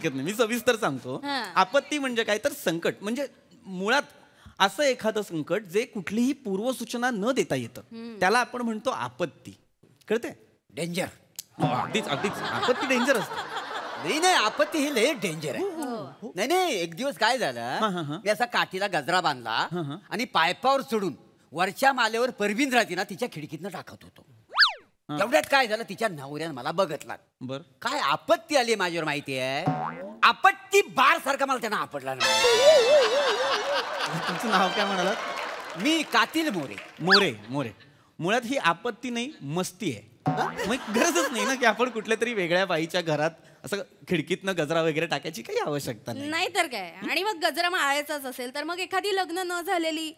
हरकत नाही, मी सविस्तर सांगतो. आपत्ती म्हणजे काय तर संकट, म्हणजे मुळात असं एखादं संकट जे कुठलीही पूर्वसूचना न देता येतं त्याला आपण म्हणतो आपत्ती. कळते? डेंजर. अगदीच अगदीच आपत्ती डेंजर असते. नाही आपत्ती ही लय डेंजर आहे. नाही एक दिवस काय झालं, मी असा काठीला गजरा बांधला आणि पायपावर चढून वरच्या मालेवर परवीन राहते ना तिच्या खिडकीतनं टाकत होतो. तेवढ्यात काय झालं, तिच्या नवऱ्यानं मला बघितला. बर, काय आपत्ती आली माझ्यावर माहिती आहे? आपत्ती बार सारखा मला त्यांना आपडला नाही. तुमचं नाव काय म्हणालात? मी कातील मोरे. मोरे. मोरे, मुळात ही आपत्ती नाही, मस्ती आहे. मग गरजच नाही ना की आपण कुठल्या तरी वेगळ्या बाईच्या घरात असं खिडकीतनं गजरा वगैरे टाकायची काही आवश्यकता नाही. नाही तर काय. आणि मग गजरा माळायचाच असेल तर मग एखादी लग्न न झालेली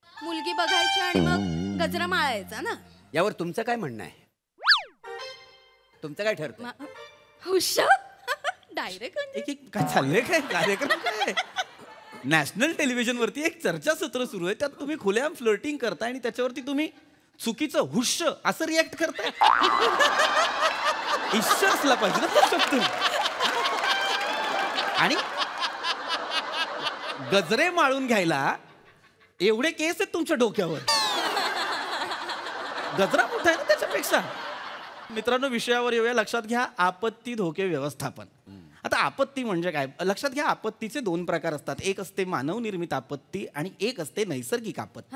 मुलगी बघायची आणि मग गजरा माळायचा ना. यावर तुमचं काय म्हणणं आहे? तुमचं काय ठरतं? हुश डायरेक्ट एक काय चाललंय, काय कार्यक्रम काय? नॅशनल टेलिव्हिजन वरती एक चर्चासत्र सुरू आहे, त्यात तुम्ही खुलेआम फ्लर्टिंग करताय आणि त्याच्यावरती तुम्ही चुकीचं हुश असं रिॲक्ट करताय. ईश्वरला पाहिजे ना तो शब्द. आणि गजरे माळून घ्यायला एवढे केस आहेत तुमच्या डोक्यावर. गजरा मोठा आहे ना त्याच्यापेक्षा. मित्रांनो, विषयावर येऊया. लक्षात घ्या, आपत्ती धोके व्यवस्थापन. आता आपत्ती म्हणजे काय? लक्षात घ्या, आपत्तीचे दोन प्रकार असतात. एक असते मानव निर्मित आपत्ती आणि एक असते नैसर्गिक आपत्ती.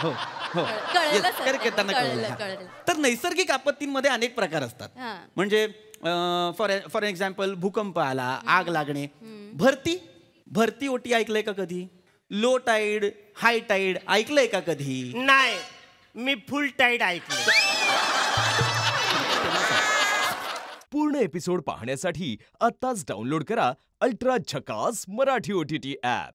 हो हो, त्यांना कळलं. तर नैसर्गिक आपत्तींमध्ये अनेक प्रकार असतात. म्हणजे फॉर एक्झाम्पल भूकंप आला, आग लागणे. भरती ओटी ऐकलंय का कधी? लो टाईड, हाय टाईड ऐकलंय का कधी? नाही, मी फुल टाईड ऐकलं. पूर्ण एपिसोड पाहण्यासाठी आत्ताच डाउनलोड करा अल्ट्रा झकास मराठी OTT ॲप.